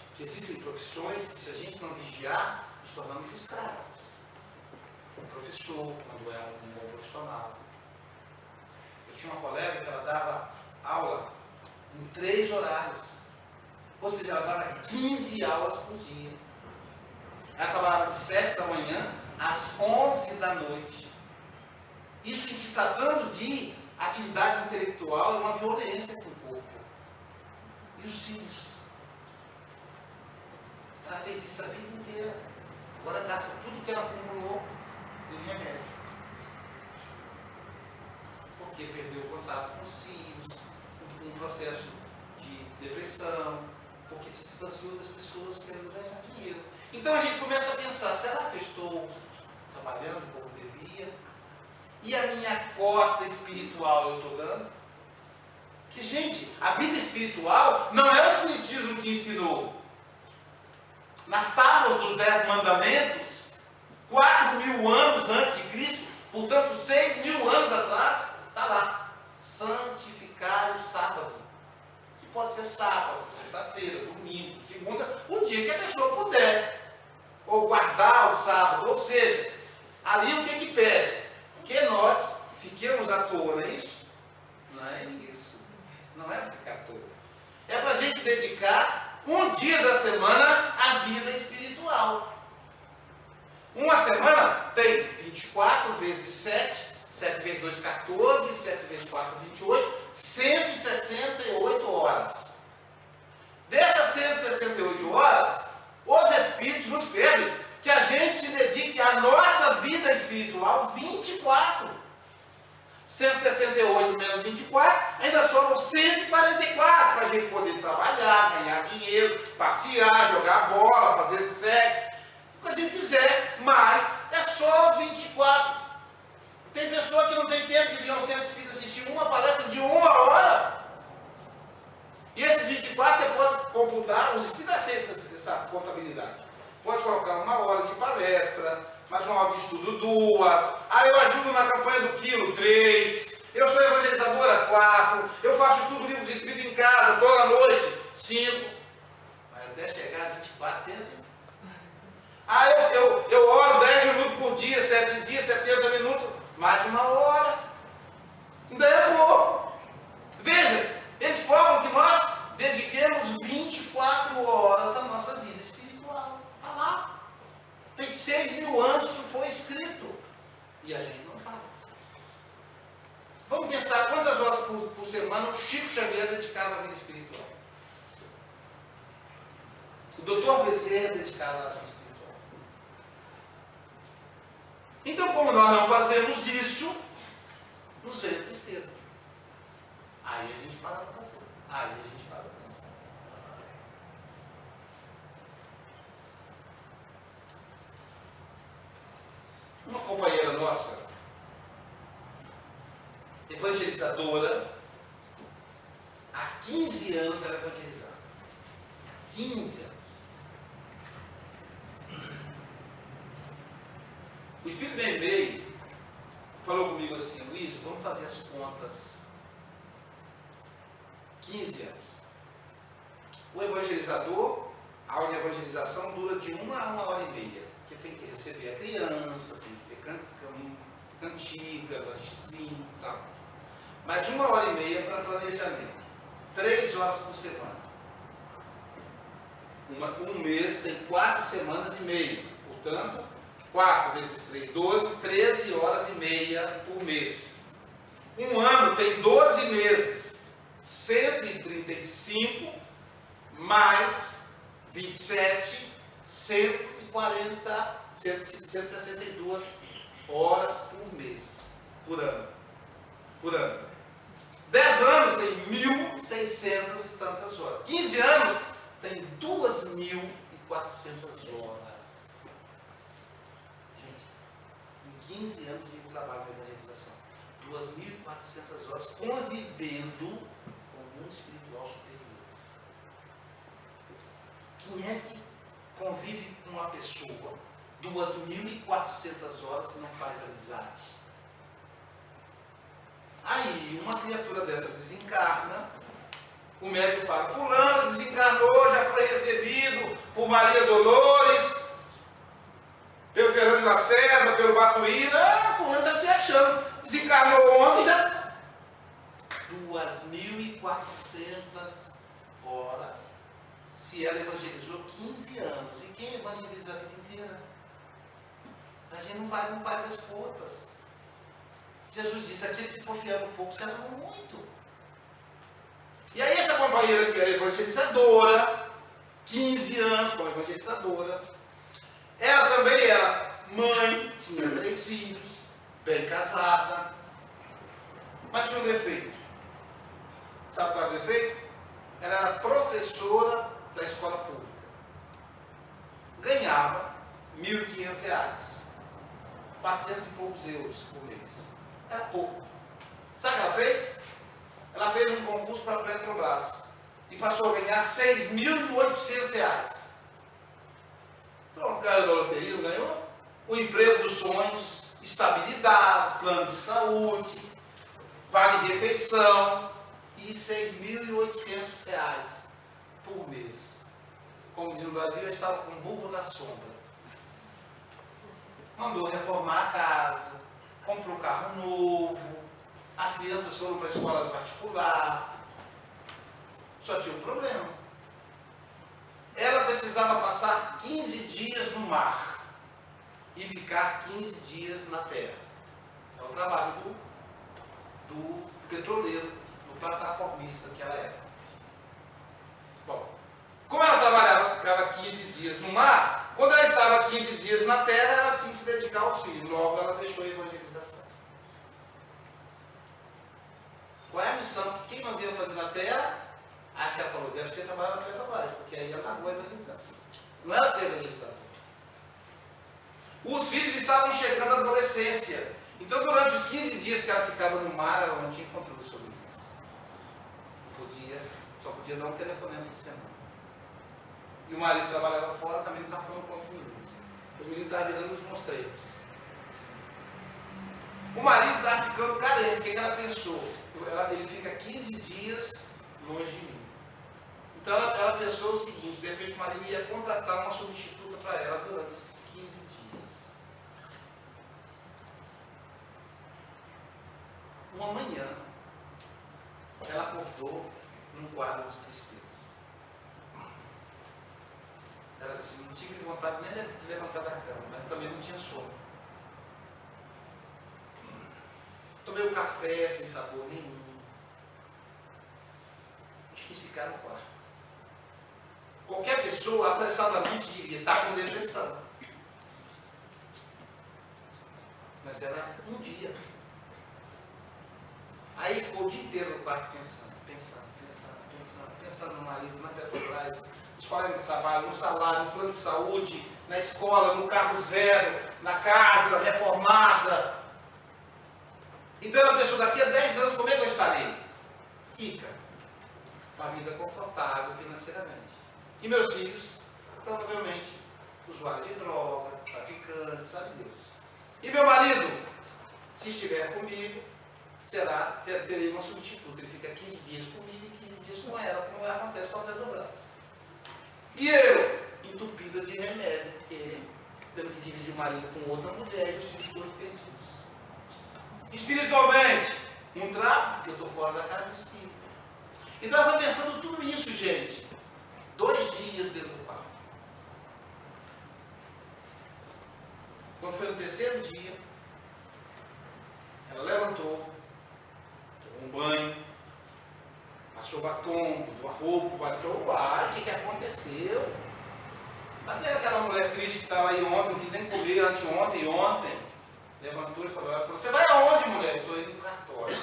Porque existem profissões que, se a gente não vigiar, nos tornamos escravos. Um professor, quando é um bom profissional. Eu tinha uma colega que ela dava aula em 3 horários. Ou seja, ela dava 15 aulas por dia. Ela trabalhava de 7 da manhã às 11 da noite. Isso, em se tratando de atividade intelectual, é uma violência com o corpo. E os filhos? Ela fez isso a vida inteira. Agora gasta tudo que ela acumulou em remédio. Porque perdeu o contato com os filhos, um processo de depressão, porque se distanciou das pessoas querendo ganhar dinheiro. Então a gente começa a pensar, será que eu estou trabalhando como devia? E a minha cota espiritual eu estou dando? Que, gente, a vida espiritual não é o espiritismo que ensinou. Nas tábuas dos 10 mandamentos, 4.000 anos antes de Cristo, portanto 6.000 anos atrás, está lá. santificar o sábado. Que pode ser sábado, sexta-feira, domingo, segunda, o dia que a pessoa puder. Ou guardar o sábado, ou seja, ali o que pede? Que nós fiquemos à toa, não é isso? Não é isso. Não é ficar à toa. É para a gente dedicar um dia da semana à vida espiritual. Uma semana tem 24 vezes 7, 7 vezes 2, 14, 7 vezes 4, 28, 168 horas. Dessas 168 horas, os Espíritos nos pedem que a gente se dedique à nossa vida espiritual 24. 168 menos 24, ainda sobram 144 para a gente poder trabalhar, ganhar dinheiro, passear, jogar bola, fazer sexo, o que a gente quiser, mas é só 24. Tem pessoa que não tem tempo de vir ao centro espírita assistir uma palestra de 1 hora. E esses 24 você pode computar, os espíritas aceitam essa contabilidade. Pode colocar 1 hora de palestra, mais 1 hora de estudo 2. Aí eu ajudo na campanha do quilo 3. Eu sou evangelizadora 4. Eu faço estudo do livro de espírito em casa toda noite 5. Mas até chegar a 24 pensa. Aí eu oro 10 minutos por dia, 7 dias, 70 minutos, mais 1 hora. Ainda é pouco. Veja, eles provam que nós dediquemos 24 horas à nossa vida espiritual. Está lá. Tem 6.000 anos isso foi escrito. E a gente não faz. Vamos pensar quantas horas por semana o Chico Xavier dedicava à vida espiritual. O Dr. Bezerra dedicava à vida espiritual. Então, como nós não fazemos isso, nos vem tristeza. Aí a gente para para fazer. Aí a gente para para pensar. Uma companheira nossa, evangelizadora, há 15 anos ela evangelizava. 15 anos. O Espírito Bemei falou comigo assim: Luiz, vamos fazer as contas. 15 anos. O evangelizador, a aula de evangelização dura de 1 a 1h30, porque tem que receber a criança, tem que ter cantiga, lanchezinho e tal. Mas 1h30 para planejamento. 3 horas por semana. Um mês tem 4 semanas e meia. Portanto, 4 vezes 3, 12, 13 horas e meia por mês. Um ano tem 12 meses. 135 mais 27, 162 horas por mês, por ano. 10 anos tem 1.600 e tantas horas. 15 anos tem 2.400 horas. Gente, em 15 anos de trabalho de evangelização, 2.400 horas convivendo com um espiritual superior. Quem é que convive com uma pessoa 2.400 horas e não faz amizade? Aí uma criatura dessa desencarna, o médico fala: fulano desencarnou, já foi recebido por Maria Dolores, pelo Fernando Lacerda, pelo Batuíra. Fulano está se achando, desencarnou ontem já. 2.400 horas. Se ela evangelizou 15 anos. E quem evangeliza a vida inteira? A gente não faz as contas. Jesus disse: aquele que for fiel no pouco será no muito. E aí essa companheira que é evangelizadora, 15 anos como evangelizadora, ela também era mãe, tinha 3 filhos, bem casada, mas tinha um defeito. Sabe qual era o defeito? Ela era professora da escola pública. Ganhava R$1.500, 400 e poucos euros por mês. Era pouco. Sabe o que ela fez? Ela fez um concurso para a Petrobras e passou a ganhar R$6.800. Pronto, ganhou da loteria, ganhou o emprego dos sonhos, estabilidade, plano de saúde, vale refeição e R$ 6.800 por mês. Como diz no Brasil, eu estava com um burro na sombra. Mandou reformar a casa, comprou um carro novo, as crianças foram para a escola particular. Só tinha um problema. Ela precisava passar 15 dias no mar e ficar 15 dias na terra. É o trabalho do petroleiro, do plataformista que ela era. Bom, como ela trabalhava 15 dias no mar, quando ela estava 15 dias na terra, ela tinha que se dedicar aos filhos. Logo, ela deixou a evangelização. Qual é a missão? O que nós íamos fazer na terra? Acho que ela falou, deve ser trabalhar na Petrobras, porque aí ela largou a evangelização. Não era ser evangelizador. Os filhos estavam chegando à adolescência. Então, durante os 15 dias que ela ficava no mar, ela não tinha controle sobre isso. Só podia dar um telefonema de semana. E o marido trabalhava fora, também não estava falando com os meninos. Os meninos estavam virando os mostreiros. O marido estava ficando carente. O que ela pensou? Ele fica 15 dias longe de mim. Então ela pensou o seguinte: de repente o marido ia contratar uma substituta para ela durante esses 15 dias. Uma manhã, ela acordou num quadro de tristeza. Ela disse: não tive vontade nem de levantar da cama, mas também não tinha sono. Tomei um café sem sabor nenhum. Quis ficar no quarto. Qualquer pessoa apressadamente diria: está com depressão. Mas era um dia. Aí ficou o dia inteiro no quarto pensando no marido, na Petrobras, nos colegas de trabalho, no salário, no plano de saúde, na escola, no carro zero, na casa reformada. Então ela pensou: daqui a 10 anos como é que eu estarei? Rica. Uma vida confortável financeiramente. E meus filhos, provavelmente, usuários de droga, traficantes, sabe Deus. E meu marido, se estiver comigo, terei uma substituta. Ele fica 15 dias comigo e 15 dias com ela, como acontece com a Petrobras. E eu, entupida de remédio, porque temos que dividir o marido com outra mulher e os filhos todos perdidos. Espiritualmente, um trapo, porque eu estou fora da casa espírita. Então ela foi pensando tudo isso, gente. 2 dias dentro do quarto. Quando foi no terceiro dia, ela levantou, tomou um banho, passou batom, botou a roupa, bateu. Ai, o que aconteceu? Cadê aquela mulher triste que estava aí ontem, não quis nem comer anteontem e ontem? Levantou e falou: você vai aonde, mulher? Eu estou indo no cartório.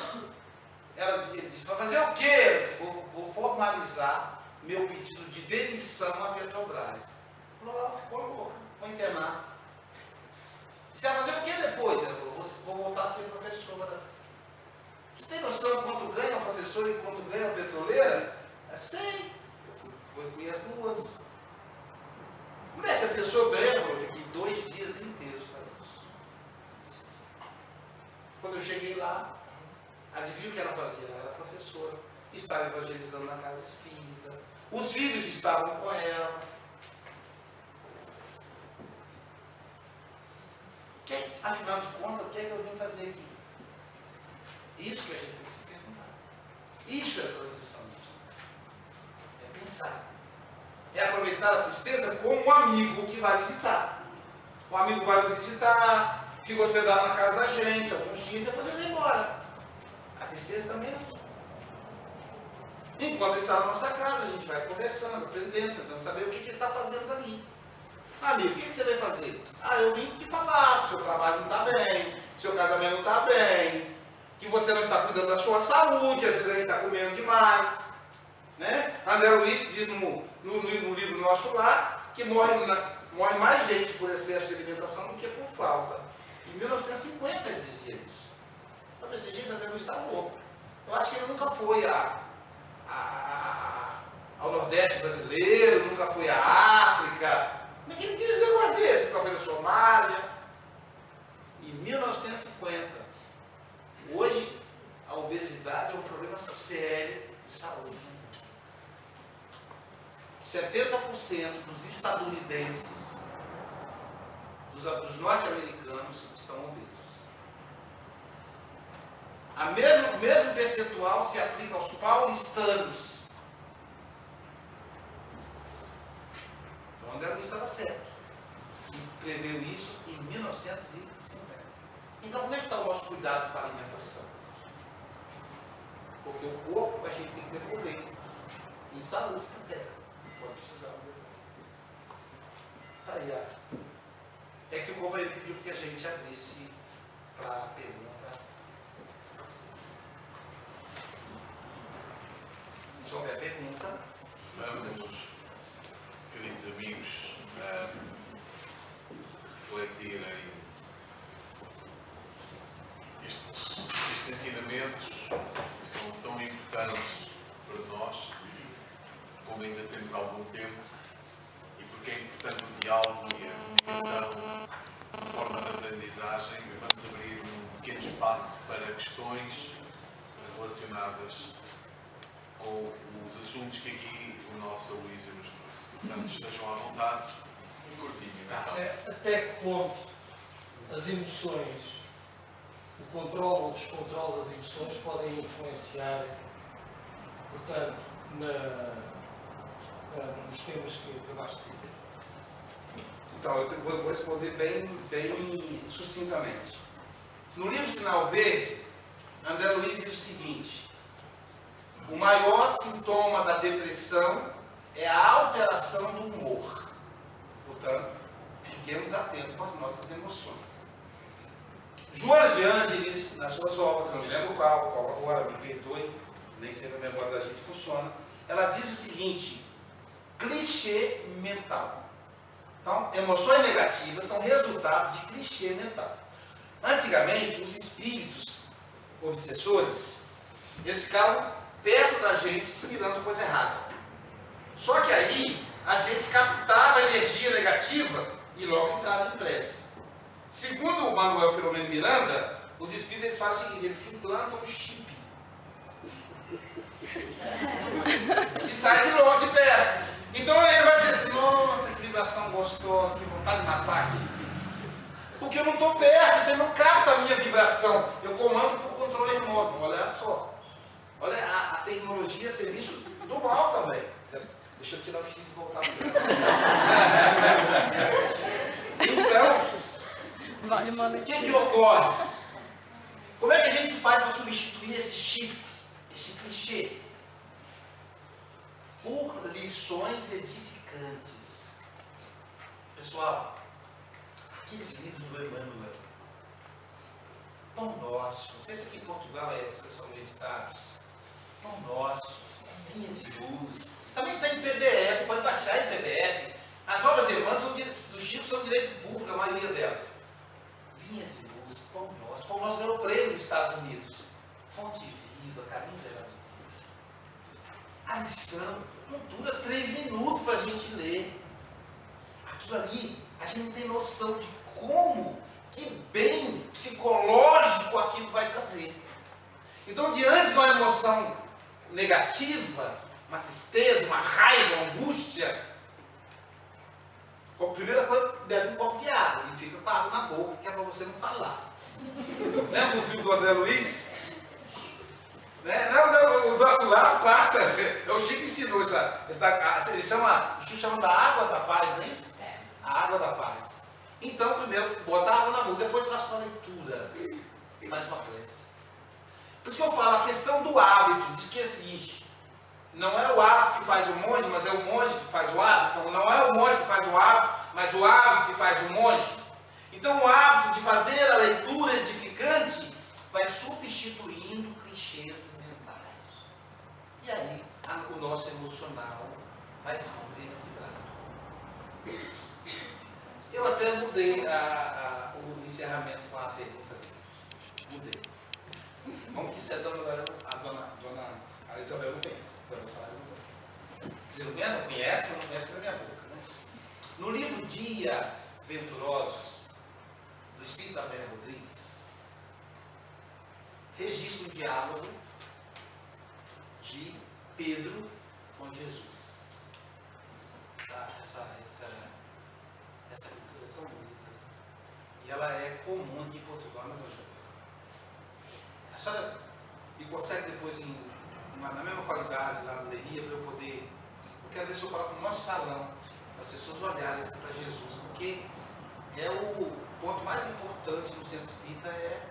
Ela disse: vai fazer o quê? Eu disse: vou formalizar meu pedido de demissão à Petrobras. Ela ficou louca, vou internar. Você vai fazer o quê depois? Ela falou: vou voltar a ser professora. Você tem noção de quanto ganha uma professora e quanto ganha uma petroleira? Eu sei. Eu fui às duas. Mulher, se a pessoa ganha, eu fiquei 2 dias inteiros para isso. Quando eu cheguei lá, adivinha o que ela fazia? Ela era professora, estava evangelizando na casa espírita, os filhos estavam com ela. Afinal de contas, o que é que eu vim fazer aqui? Isso que a gente tem que se perguntar. Isso é transição. É pensar. É aproveitar a tristeza como um amigo que vai visitar. O amigo vai nos visitar, fica hospedado na casa da gente, alguns dias, depois ele vai embora. A tristeza também é assim. Enquanto está na nossa casa, a gente vai conversando, aprendendo, tentando saber o que ele está fazendo ali. Amigo, o que você vai fazer? Eu vim te falar que seu trabalho não está bem, seu casamento não está bem, que você não está cuidando da sua saúde, às vezes a gente está comendo demais. Né? André Luiz diz no livro Nosso Lar que morre mais gente por excesso de alimentação do que por falta. Em 1950 ele dizia isso. Eu pensei: gente, André Luiz está louco. Eu acho que ele nunca foi ao Nordeste brasileiro, nunca foi à África. Como é que ele diz um negócio desse? Nunca foi na Somália. Em 1950. Hoje, a obesidade obesidade é um problema sério de saúde. 70% dos estadunidenses, dos norte-americanos, estão obesos. O mesmo percentual se aplica aos paulistanos. Então, André Luiz estava certo. E preveu isso em 1950. Então, como é que está o nosso cuidado com a alimentação? Porque o corpo a gente tem que devolver em saúde para a terra. Quando precisar devolver. Tá aí, é que o companheiro pediu que a gente abrisse para a pergunta. Se houver pergunta, vamos, queridos amigos, refletirem estes ensinamentos que são tão importantes para nós, como ainda temos algum tempo, e porque é importante o diálogo e a comunicação de forma de aprendizagem. Vamos abrir um pequeno espaço para questões relacionadas com os assuntos que aqui o nosso Aloísio nos trouxe. Portanto, estejam à vontade e curtinho. Então. Até que ponto as emoções, o controle ou o descontrole das emoções podem influenciar, portanto, nos temas que acabaste de dizer? Então, eu vou responder bem sucintamente. No livro Sinal Verde, André Luiz diz o seguinte: o maior sintoma da depressão é a alteração do humor. Portanto, fiquemos atentos com as nossas emoções. Joana de Ângeles, nas suas obras, não me lembro qual agora, me perdoe, nem sempre a memória da gente funciona, ela diz o seguinte: clichê mental. Então, emoções negativas são resultado de clichê mental. Antigamente, os espíritos obsessores, eles ficavam perto da gente inspirando coisa errada. Só que aí, a gente captava a energia negativa e logo entrava em prece. Segundo o Manuel Filomeno Miranda, os espíritos eles fazem o seguinte: eles se implantam um chip e sai de longe, de perto. Então ele vai dizer assim: nossa, que vibração gostosa, que vontade de matar aquele feliz. Porque eu não estou perto, então eu não capto a minha vibração. Eu comando por controle remoto. Olha só. Olha a tecnologia a serviço do mal também. Deixa eu tirar o chip e voltar para Então, o que ocorre? Como é que a gente faz para substituir esse chip, esse clichê? Por lições edificantes. Pessoal, aqueles livros do Emmanuel, tão nossos, não sei se aqui em Portugal são editados, tão nossos, linha de luz, também está em PDF, pode baixar em PDF. As obras irmãs do Chico são direito público, a maioria delas. Linha de luz, tão nossos, como nós ganhamos o prêmio nos Estados Unidos. Fonte Viva, Caminho Verdadeiro. A lição não dura 3 minutos para a gente ler. Aquilo ali, a gente não tem noção de como, que bem psicológico aquilo vai trazer. Então, diante de uma emoção negativa, uma tristeza, uma raiva, uma angústia, a primeira coisa, bebe um copo de água e fica com a água na boca, que é para você não falar. Lembra do filme do André Luiz? Né? Não, o nosso lá passa. O Chico ensinou isso. Ele chama, o Chico chama da água da paz, não é isso? A água da paz. Então, primeiro, bota a água na boca, depois faz uma leitura, faz uma prece. Por isso que eu falo, a questão do hábito, diz que é o seguinte: não é o hábito que faz o monge, mas é o monge que faz o hábito. Então, não é o monge que faz o hábito, mas o hábito que faz o monge. Então, o hábito de fazer a leitura edificante vai substituindo clichês mentais. E aí, o nosso emocional vai se equilibrado. Eu até mudei o encerramento com a pergunta dele. Mudei. Como que isso é a dona Isabel não conhece. Você não conhece? Não conhece pela minha boca, né? No livro Dias Venturosos, do Espírito Amélia Rodrigues, registra um diálogo Pedro com Jesus. Essa cultura é tão bonita. E ela é comum em Portugal, não é? A senhora me consegue depois, na mesma qualidade, na galeria, para eu poder. Eu quero ver se eu coloco no nosso salão, para as pessoas olharem para Jesus, porque é o ponto mais importante no centro espírita é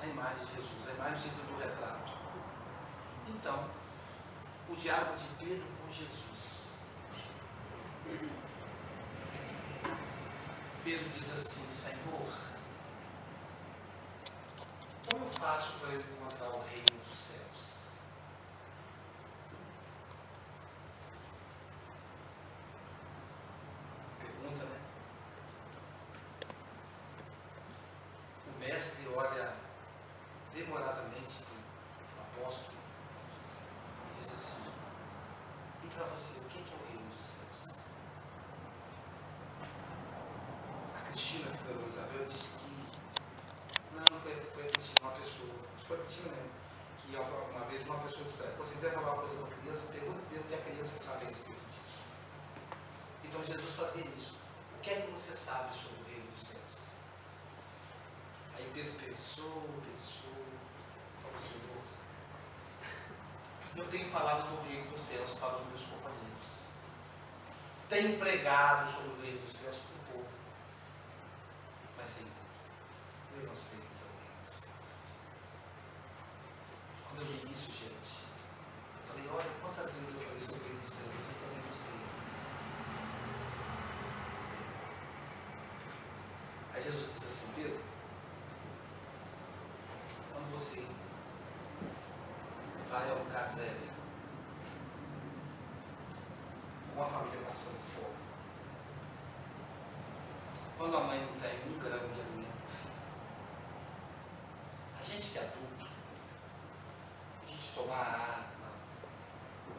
a imagem de Jesus, a imagem do retrato. Então, o diálogo de Pedro com Jesus. Pedro diz assim: Senhor, como eu faço para eu encontrar o reino dos céus? Pergunta, né? O mestre olha demoradamente para o apóstolo e diz assim: e para você, o que é o reino dos céus? A Cristina, que da Isabel, disse que não foi a Cristina, uma pessoa, foi a Cristina mesmo, que uma vez uma pessoa disse: se você quiser falar uma coisa para a criança, pergunta primeiro o que a criança sabe a respeito disso. Então Jesus fazia isso. O que é que você sabe sobre o reino dos céus? Aí Pedro pensou, falou: Senhor, eu tenho falado do reino dos céus para os meus companheiros. Tenho pregado sobre o reino dos céus para o povo. Mas, Senhor, eu não sei o que é o reino dos céus. Quando eu li isso, gente, eu falei: olha, quantas vezes eu falei sobre o reino dos céus, eu também não sei. Aí Jesus disse assim: Pedro, quando você vai a um casebre, uma família passando fome, quando a mãe não tem um grão de alimento, a gente que é adulto, a gente toma água,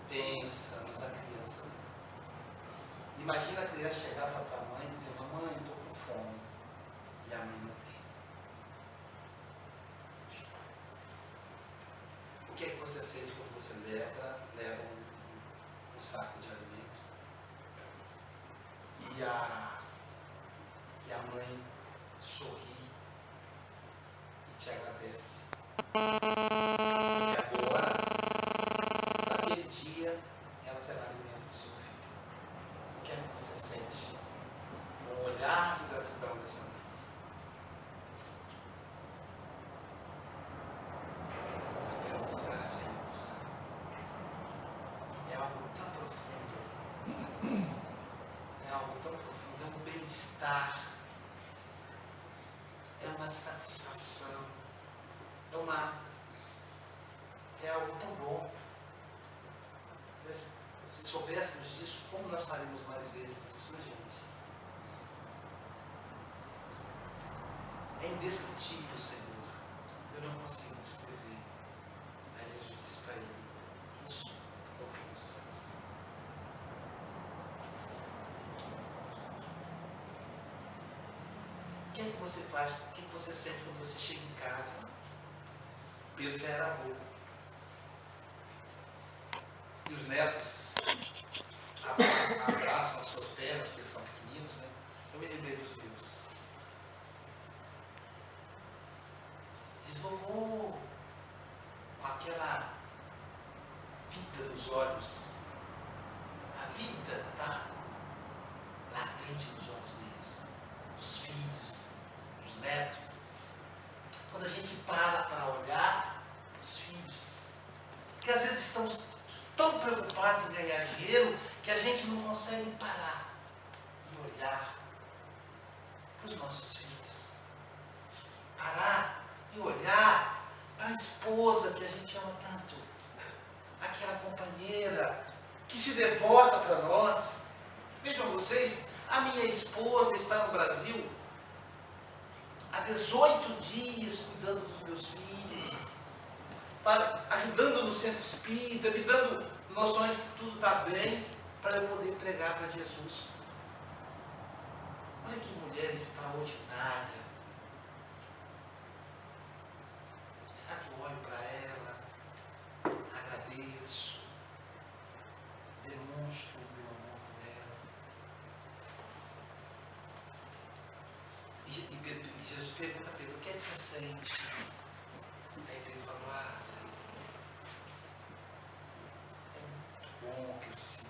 pensa, mas a criança não. Imagina a criança chegar para a mãe e dizer: mamãe, estou com fome, e a mãe não tem. O que é que você sente quando você leva um saco de alimento e a mãe sorri e te agradece? Porque agora, naquele dia, ela terá alimento do seu filho. O que é que você sente? Um olhar de gratidão dessa mãe. Senhor, é algo tão profundo, é um bem-estar, é uma satisfação, é algo tão bom. Se soubéssemos disso, como nós faríamos mais vezes isso, né, gente? É indescritível, Senhor. Eu não consigo descrever. Aí Jesus diz para ele: isso é o reino dos céus. O que é que você faz? O que é que você sente quando você chega em casa? Pedro já era avô. E os netos abraçam as suas pernas, porque eles são pequeninos, né? Eu me lembrei dos meus. Diz: vovô, com aquela vida nos olhos, a vida está latente nos olhos deles, dos filhos, dos netos. Quando a gente para olhar os filhos, que às vezes estamos tão preocupados em ganhar dinheiro que a gente não consegue parar e olhar para os nossos filhos, parar e olhar para a esposa que a gente ama tanto, aquela companheira que se devota para nós. Vejam vocês, a minha esposa está no Brasil há 18 dias cuidando dos meus filhos, ajudando no centro espírita, me dando noções de que tudo está bem, para eu poder pregar para Jesus. Olha que mulher extraordinária. Será que eu olho para ela, agradeço agradeço, demonstro o meu amor por ela. E Jesus pergunta a Pedro: o que é que você sente? Aí Pedro falou: Senhor, é muito bom o que eu sinto.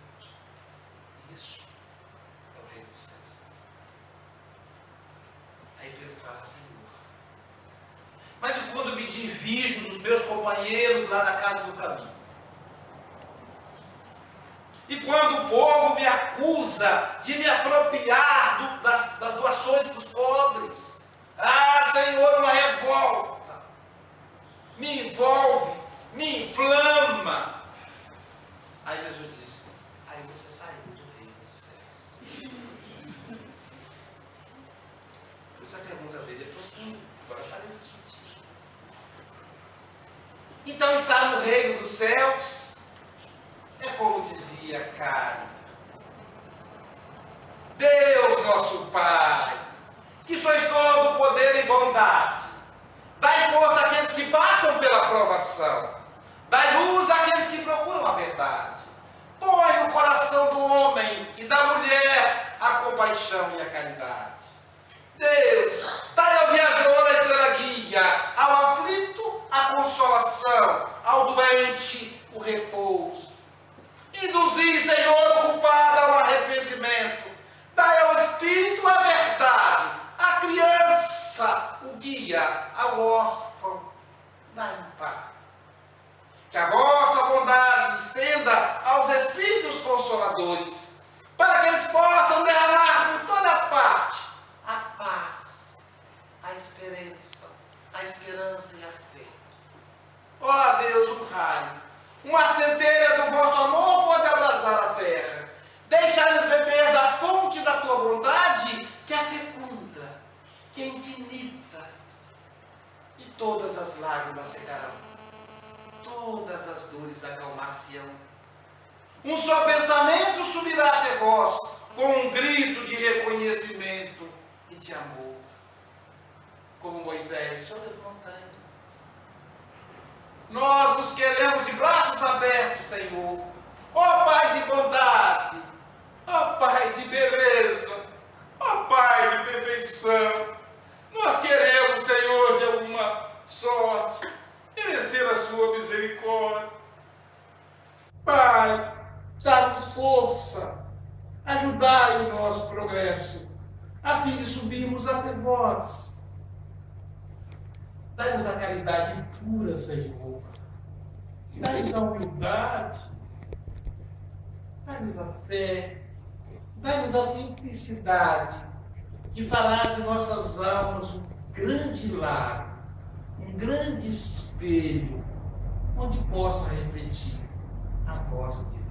Isso é o reino dos céus. Aí Pedro fala: Senhor, mas e quando me divido dos meus companheiros lá na casa do caminho? E quando o povo me acusa de me apropriar das doações dos pobres? Senhor, uma revolta me envolve, me inflama. Aí Jesus disse: aí você saiu do reino dos céus. Por isso a pergunta dele é profunda, agora parece sutil. Então, estar no reino dos céus é como dizia Karen: Deus nosso Pai, que sois todo poder e bondade, dai força àqueles que passam pela provação, dai luz àqueles que procuram a verdade, põe no coração do homem e da mulher a compaixão e a caridade. Deus, dai ao viajor a estrela guia, ao aflito a consolação, ao doente o repouso. Induzir, Senhor, o culpado ao arrependimento. Dai ao espírito a verdade, à criança o guia, ao órfão dai um pai. Que a vossa bondade estenda aos espíritos consoladores, para que eles possam derramar por toda parte a paz, a esperança e a fé. Ó Deus, um raio, uma centelha do vosso amor pode abrasar a terra. Deixai-nos beber da fonte da tua bondade, que é fecunda, que é infinita. E todas as lágrimas secarão, todas as dores acalmar-se-ão. Um só pensamento subirá até vós, com um grito de reconhecimento e de amor. Como Moisés sobre as montanhas. Nós vos queremos de braços abertos, Senhor. Ó Pai de bondade, ó Pai de beleza, ó Pai de perfeição. Nós queremos, Senhor, de alguma sorte, merecer a sua misericórdia. Pai, dá-nos força, ajudai o nosso progresso, a fim de subirmos até vós. Dai-nos a caridade pura, Senhor. Dai-nos a humildade. Dai-nos a fé. Dai-nos a simplicidade de falar de nossas almas um grande lago, um grande espelho, onde possa refletir a vossa divindade.